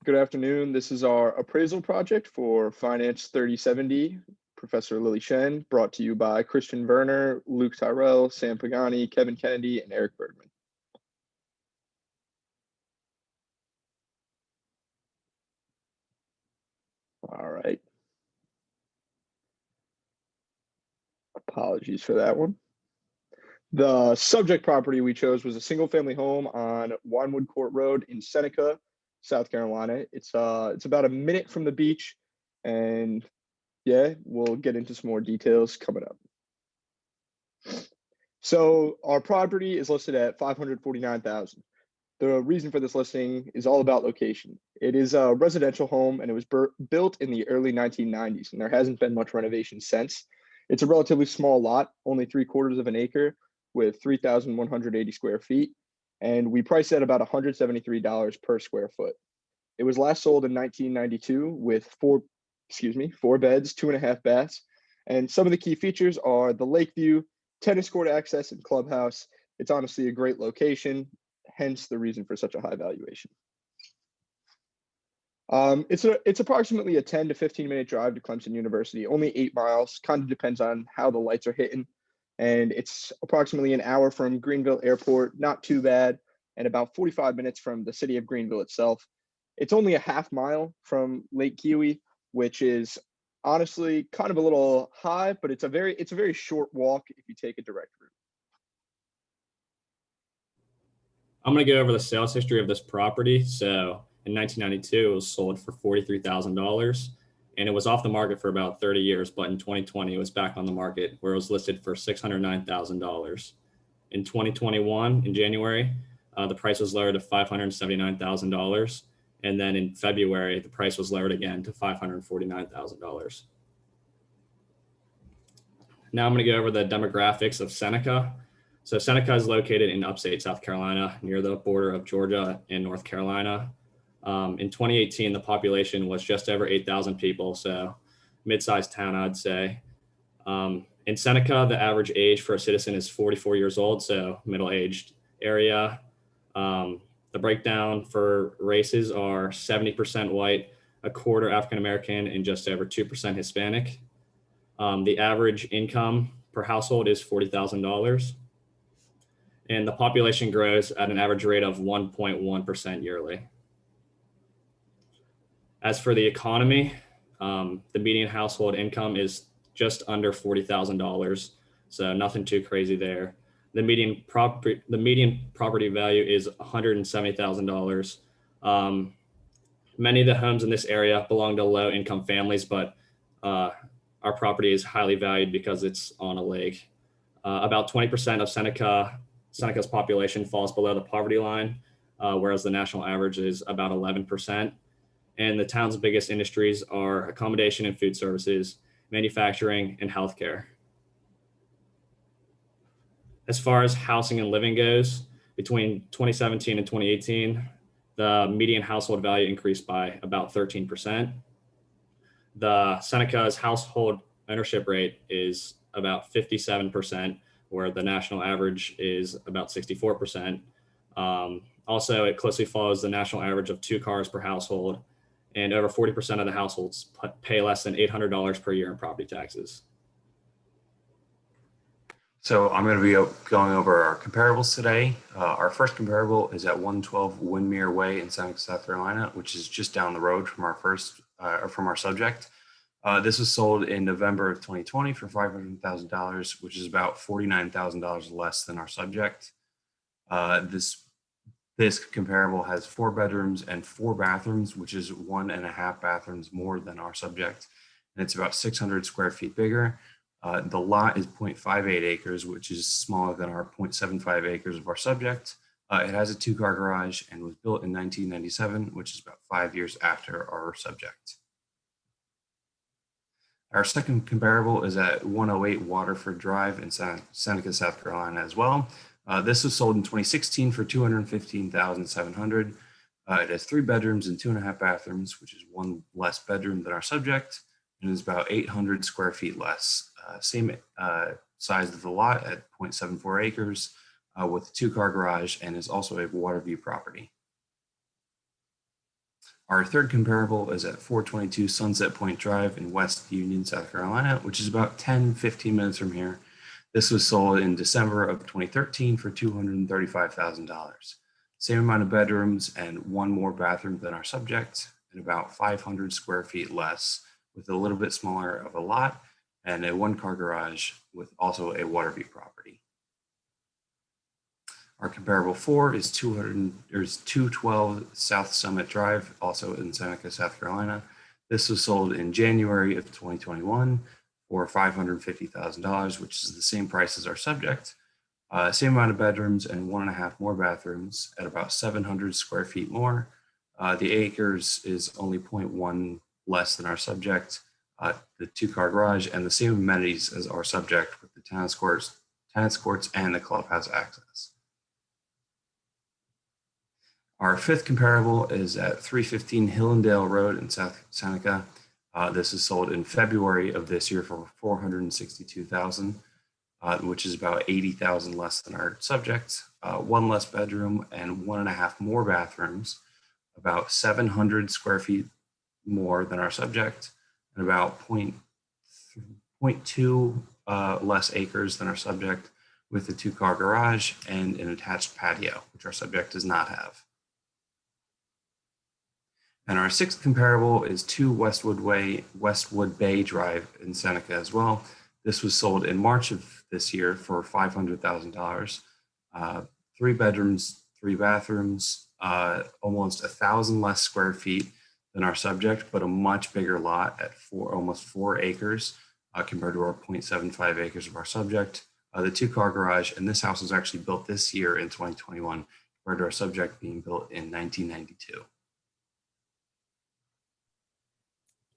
Good afternoon. This is our appraisal project for Finance 3070, Professor Lily Shen, brought to you by Christian Werner, Luke Tyrell, Sam Pagani, Kevin Kennedy, and Eric Bergman. All right. Apologies for that one. The subject property we chose was a single-family home on Winewood Court Road in Seneca, South Carolina. It's about a minute from the beach, and yeah, we'll get into some more details coming up. So our property is listed at $549,000. The reason for this listing is all about location. It is a residential home and it was built in the early 1990s, and there hasn't been much renovation since. It's a relatively small lot, only 3/4 of an acre with 3,180 square feet, and we priced at about $173 per square foot. It was last sold in 1992 with four beds, 2.5 baths, and some of the key features are the lake view, tennis court access, and clubhouse. It's honestly a great location, hence the reason for such a high valuation. It's approximately a 10 to 15-minute drive to Clemson University, only 8 miles, kind of depends on how the lights are hitting. And it's approximately an hour from Greenville Airport, not too bad, and about 45 minutes from the city of Greenville itself. It's only a half mile from Lake Kiwi, which is honestly kind of a little high, but it's a very short walk if you take a direct route. I'm going to go over the sales history of this property. So in 1992, it was sold for $43,000 and it was off the market for about 30 years. But in 2020, it was back on the market where it was listed for $609,000. In 2021, in January, the price was lowered to $579,000. And then in February, the price was lowered again to $549,000. Now I'm going to go over the demographics of Seneca. So Seneca is located in upstate South Carolina, near the border of Georgia and North Carolina. In 2018, the population was just over 8,000 people, so mid-sized town, I'd say. In Seneca, the average age for a citizen is 44 years old, so middle-aged area. The breakdown for races are 70% white, a quarter African-American, and just over 2% Hispanic. The average income per household is $40,000. And the population grows at an average rate of 1.1% yearly. As for the economy, the median household income is just under $40,000, so nothing too crazy there. The median property value is $170,000. Many of the homes in this area belong to low-income families, but our property is highly valued because it's on a lake. About 20% of Seneca's population falls below the poverty line, whereas the national average is about 11%. And the town's biggest industries are accommodation and food services, manufacturing, and healthcare. As far as housing and living goes, between 2017 and 2018, the median household value increased by about 13%. The Seneca's household ownership rate is about 57%, where the national average is about 64%. Also, it closely follows the national average of 2 cars per household, and over 40% of the households pay less than $800 per year in property taxes. So I'm going to be going over our comparables today. Our first comparable is at 112 Windmere Way in Seneca, South Carolina, which is just down the road from our subject. This was sold in November of 2020 for $500,000, which is about $49,000 less than our subject. This comparable has 4 bedrooms and 4 bathrooms, which is 1.5 bathrooms more than our subject. And it's about 600 square feet bigger. The lot is 0.58 acres, which is smaller than our 0.75 acres of our subject. It has a 2-car garage and was built in 1997, which is about 5 years after our subject. Our second comparable is at 108 Waterford Drive in Seneca, South Carolina as well. This was sold in 2016 for $215,700. It has 3 bedrooms and 2.5 bathrooms, which is 1 less bedroom than our subject, and is about 800 square feet less. Same size of the lot at 0.74 acres with a 2-car garage, and is also a water view property. Our third comparable is at 422 Sunset Point Drive in West Union, South Carolina, which is about 10-15 minutes from here. This was sold in December of 2013 for $235,000. Same amount of bedrooms and one more bathroom than our subject, and about 500 square feet less, with a little bit smaller of a lot and a one-car garage with also a water view property. Our comparable 4 is 212 South Summit Drive, also in Seneca, South Carolina. This was sold in January of 2021 for $550,000, which is the same price as our subject. Same amount of bedrooms and 1.5 more bathrooms at about 700 square feet more. The acres is only 0.1 less than our subject. The 2-car garage and the same amenities as our subject with the tennis courts, and the clubhouse access. Our fifth comparable is at 315 Hillendale Road in South Seneca. This is sold in February of this year for $462,000, which is about $80,000 less than our subject. One less bedroom and 1.5 more bathrooms, about 700 square feet more than our subject, and about 0.2 less acres than our subject, with a 2-car garage and an attached patio, which our subject does not have. And our sixth comparable is 2 Westwood Bay Drive in Seneca as well. This was sold in March of this year for $500,000. 3 bedrooms, 3 bathrooms, almost 1,000 less square feet than our subject, but a much bigger lot at almost 4 acres compared to our 0.75 acres of our subject. The 2-car garage, and this house was actually built this year in 2021 compared to our subject being built in 1992.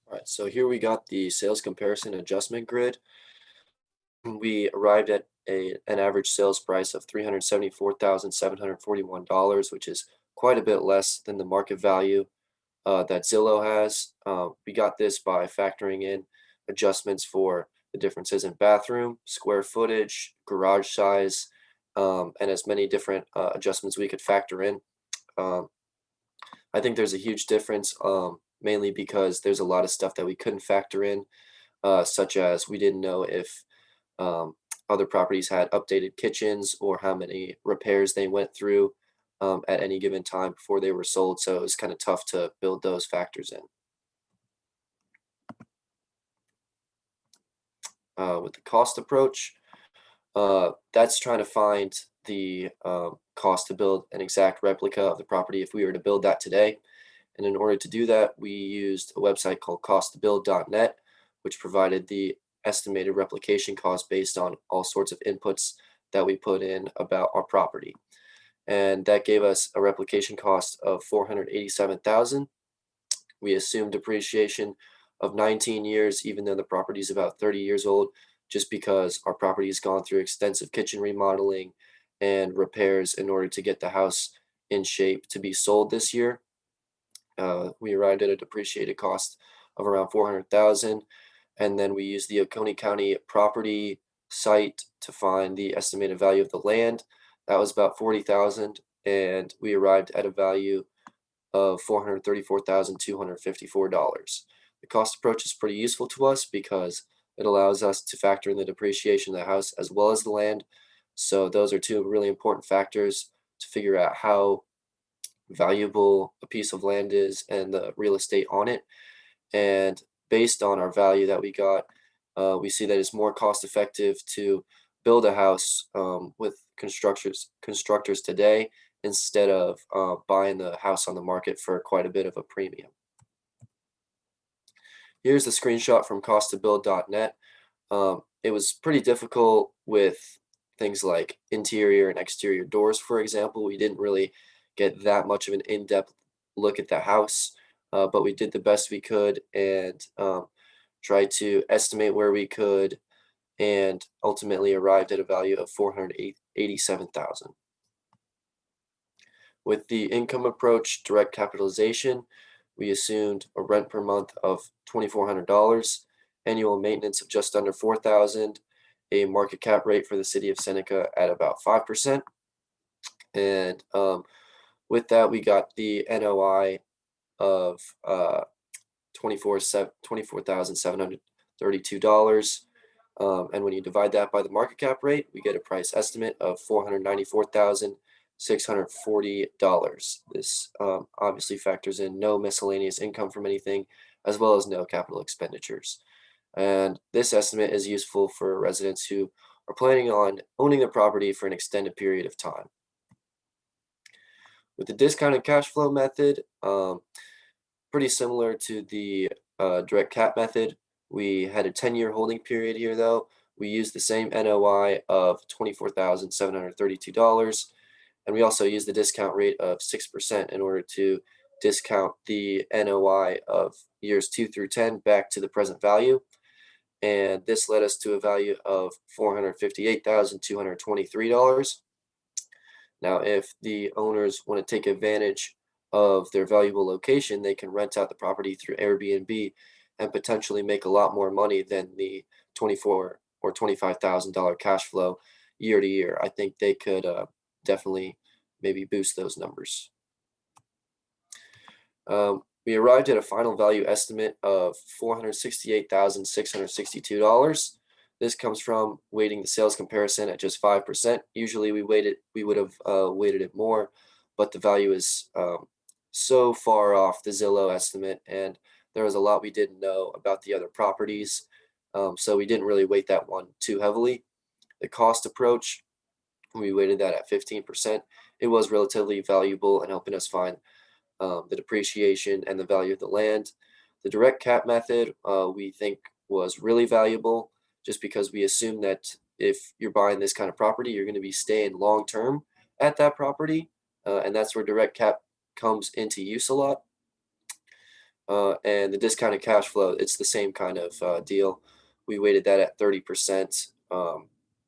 All right, so here we got the sales comparison adjustment grid. We arrived at an average sales price of $374,741, which is quite a bit less than the market value that Zillow has. We got this by factoring in adjustments for the differences in bathroom, square footage, garage size, and as many different adjustments we could factor in. I think there's a huge difference, mainly because there's a lot of stuff that we couldn't factor in, such as we didn't know if other properties had updated kitchens or how many repairs they went through at any given time before they were sold. So it was kind of tough to build those factors in. With the cost approach, that's trying to find the cost to build an exact replica of the property if we were to build that today. And in order to do that, we used a website called costtobuild.net, which provided the estimated replication cost based on all sorts of inputs that we put in about our property. And that gave us a replication cost of $487,000. We assumed depreciation of 19 years, even though the property is about 30 years old, just because our property has gone through extensive kitchen remodeling and repairs in order to get the house in shape to be sold this year. We arrived at a depreciated cost of around $400,000, and then we used the Oconee County property site to find the estimated value of the land. That was about $40,000, and we arrived at a value of $434,254. The cost approach is pretty useful to us because it allows us to factor in the depreciation of the house as well as the land. So those are 2 really important factors to figure out how valuable a piece of land is and the real estate on it. And based on our value that we got, we see that it's more cost effective to build a house with constructors today instead of buying the house on the market for quite a bit of a premium. Here's the screenshot from costtobuild.net. It was pretty difficult with things like interior and exterior doors, for example. We didn't really get that much of an in-depth look at the house, but we did the best we could and tried to estimate where we could, and ultimately arrived at a value of $487,000. With the income approach, direct capitalization, we assumed a rent per month of $2,400, annual maintenance of just under $4,000, a market cap rate for the city of Seneca at about 5%. And with that, we got the NOI of $24,732. And when you divide that by the market cap rate, we get a price estimate of $494,640. This obviously factors in no miscellaneous income from anything, as well as no capital expenditures. And this estimate is useful for residents who are planning on owning the property for an extended period of time. With the discounted cash flow method, pretty similar to the direct cap method, we had a 10-year holding period here though. We used the same NOI of $24,732, and we also used the discount rate of 6% in order to discount the NOI of years 2 through 10 back to the present value. And this led us to a value of $458,223. Now, if the owners want to take advantage of their valuable location, they can rent out the property through Airbnb and potentially make a lot more money than the $24,000 or $25,000 cash flow year to year. I think they could definitely maybe boost those numbers. We arrived at a final value estimate of $468,662. This comes from weighting the sales comparison at just 5%. Usually we would have weighted it more, but the value is so far off the Zillow estimate, and there was a lot we didn't know about the other properties. So we didn't really weight that one too heavily. The cost approach, we weighted that at 15%. It was relatively valuable in helping us find the depreciation and the value of the land. The direct cap method, we think was really valuable just because we assume that if you're buying this kind of property, you're going to be staying long term at that property. And that's where direct cap comes into use a lot. And the discounted cash flow, it's the same kind of deal. We weighted that at 30%,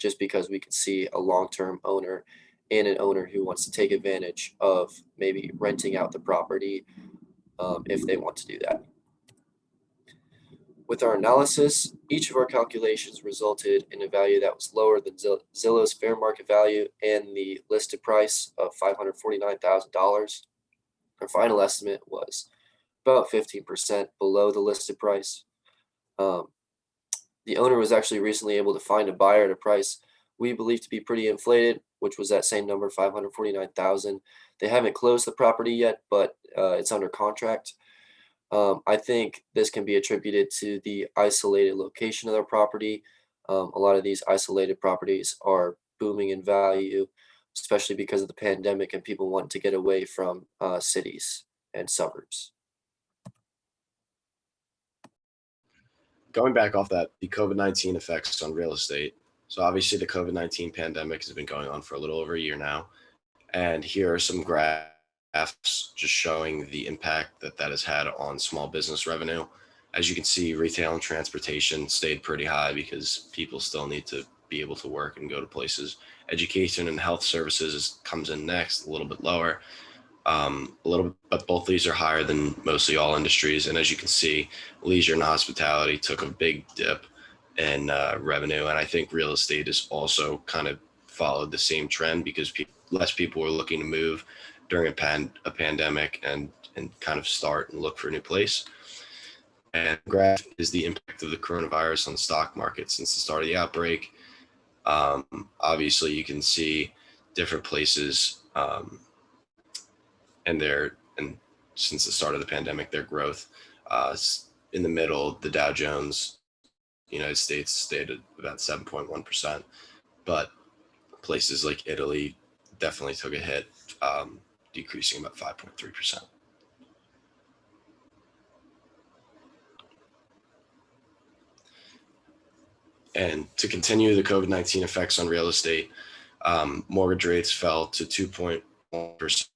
just because we could see a long-term owner and an owner who wants to take advantage of maybe renting out the property if they want to do that. With our analysis, each of our calculations resulted in a value that was lower than Zillow's fair market value and the listed price of $549,000. Our final estimate was about 15% below the listed price. The owner was actually recently able to find a buyer at a price we believe to be pretty inflated, which was that same number, $549,000. They haven't closed the property yet, but it's under contract. I think this can be attributed to the isolated location of their property. A lot of these isolated properties are booming in value, especially because of the pandemic and people want to get away from cities and suburbs. Going back off that, the COVID-19 effects on real estate. So obviously the COVID-19 pandemic has been going on for a little over a year now. And here are some graphs just showing the impact that has had on small business revenue. As you can see, retail and transportation stayed pretty high because people still need to be able to work and go to places. Education and health services comes in next, a little bit lower. But both these are higher than mostly all industries. And as you can see, leisure and hospitality took a big dip in revenue. And I think real estate has also kind of followed the same trend because less people were looking to move during a pandemic and kind of start and look for a new place. And the graph is the impact of the coronavirus on the stock market since the start of the outbreak. Obviously, you can see different places and since the start of the pandemic, their growth. In the middle, the Dow Jones, United States stayed at about 7.1%, but places like Italy definitely took a hit, decreasing about 5.3%. And to continue the COVID-19 effects on real estate, mortgage rates fell to 2.1%,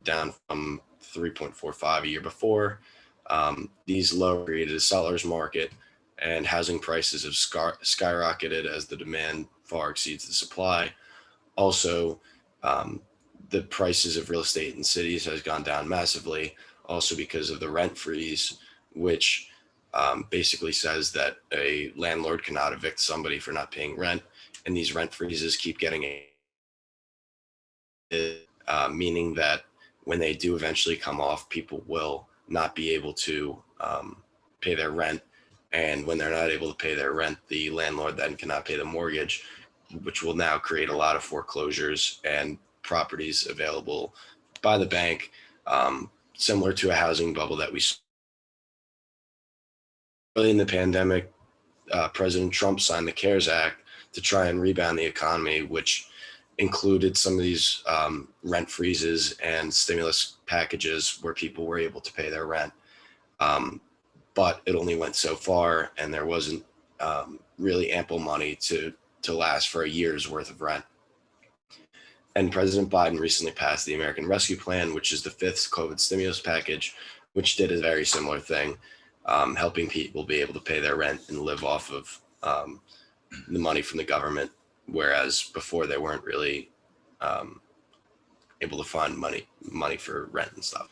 down from 3.45 a year before. These low created a seller's market, and housing prices have skyrocketed as the demand far exceeds the supply. Also, the prices of real estate in cities has gone down massively, also because of the rent freeze, which basically says that a landlord cannot evict somebody for not paying rent, and these rent freezes keep getting meaning that when they do eventually come off, people will not be able to pay their rent. And when they're not able to pay their rent, the landlord then cannot pay the mortgage, which will now create a lot of foreclosures and properties available by the bank, similar to a housing bubble that we saw early in the pandemic. President Trump signed the CARES Act to try and rebound the economy, which included some of these rent freezes and stimulus packages where people were able to pay their rent. But it only went so far, and there wasn't really ample money to last for a year's worth of rent. And President Biden recently passed the American Rescue Plan, which is the 5th COVID stimulus package, which did a very similar thing, helping people be able to pay their rent and live off of the money from the government, whereas before they weren't really able to find money for rent and stuff.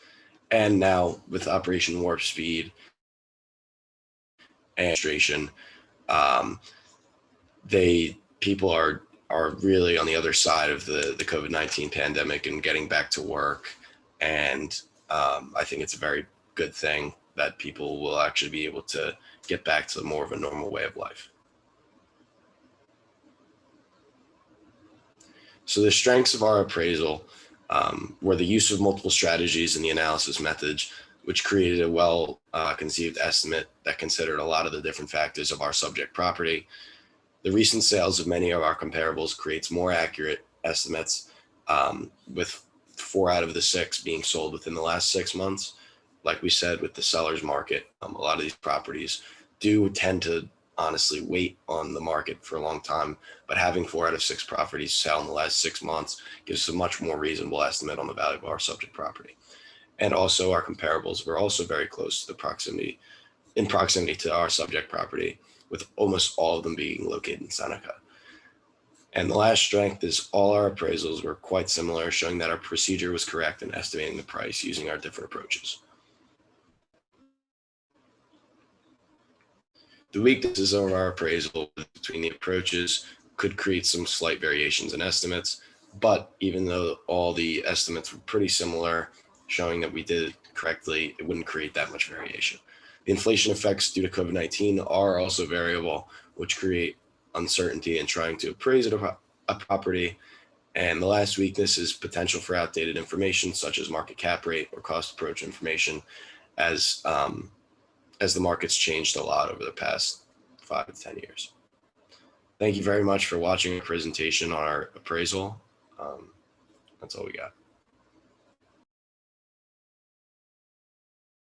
And now with Operation Warp Speed and administration, people are really on the other side of the COVID-19 pandemic and getting back to work. And I think it's a very good thing that people will actually be able to get back to more of a normal way of life. So the strengths of our appraisal were the use of multiple strategies in the analysis methods, which created a well-conceived estimate that considered a lot of the different factors of our subject property. The recent sales of many of our comparables creates more accurate estimates, with 4 out of the 6 being sold within the last 6 months. Like we said, with the seller's market, a lot of these properties do tend to honestly wait on the market for a long time, but having 4 out of 6 properties sell in the last 6 months gives us a much more reasonable estimate on the value of our subject property. And also our comparables were also very close to proximity to our subject property, with almost all of them being located in Seneca. And the last strength is all our appraisals were quite similar, showing that our procedure was correct in estimating the price using our different approaches. The weaknesses of our appraisal between the approaches could create some slight variations in estimates, but even though all the estimates were pretty similar, showing that we did it correctly, it wouldn't create that much variation. The inflation effects due to COVID-19 are also variable, which create uncertainty in trying to appraise a property. And the last weakness is potential for outdated information, such as market cap rate or cost approach information, as the market's changed a lot over the past 5 to 10 years. Thank you very much for watching a presentation on our appraisal. That's all we got.